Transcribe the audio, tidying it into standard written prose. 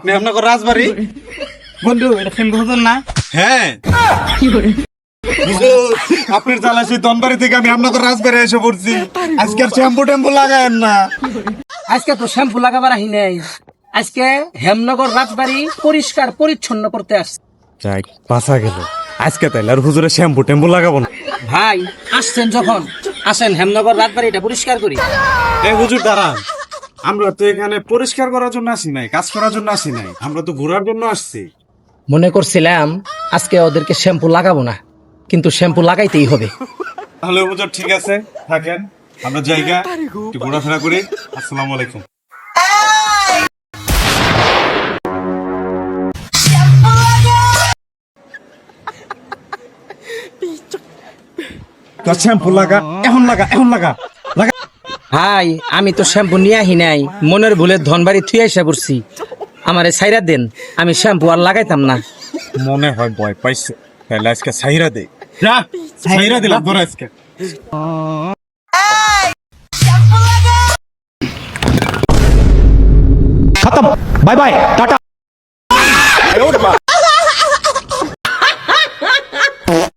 আপনি আপনাকে রাজবাড়ি বন্ধু এটা শ্যাম্পু হতো না? হ্যাঁ হুজুর, আপনার জ্বালাশি দনবাড়ি থেকে আমি আপনাকে রাজবাড়ি এসে পড়ছি। আজকে আর শ্যাম্পু ট্যাম্পু লাগায়েন না। আজকে তো শ্যাম্পু লাগাবার আহি নাই, আজকে হেমনগর রাজবাড়ি পরিষ্কার পরিচ্ছন্ন করতে আসছে। যাই বাঁচা গেল। আজকে তাইলে আর হুজুরে শ্যাম্পু ট্যাম্পু লাগাবো না। ভাই আসছেন যখন, আসেন হেমনগর রাজবাড়িটা পরিষ্কার করি। এই হুজুর দাঁড়ান, আমরা তো এখানে পরিষ্কার করার জন্য আসি নাই, কাজ করার জন্য আসি নাই, আমরা তো ঘোরার জন্য আসছি। মনে করছিলাম আজকে ওদেরকে শ্যাম্পু লাগাবো না, কিন্তু শ্যাম্পু লাগাইতেই হবে। তাহলে হুজুর ঠিক আছে, থাকেন, আমরা জায়গা একটু ঘোরাফেরা করি। আসসালামু আলাইকুম। তো শ্যাম্পু লাগা, এখন লাগা, এখন লাগা, লাগা। ভাই আমি তো শ্যাম্পু নিয়ে আহি নাই, মনের ভুলে ধনবাড়ি থুই এসে পড়ছি। আমারে ছাইরা দেন, আমি শ্যাম্পু আর লাগাইতাম না। মনে হয় ভয় পাইছে, তাহলে আজকে সাইরা দে। যা, সাইরা দিলাম ধর আজকে। খতম, বাই বাই, টাটা।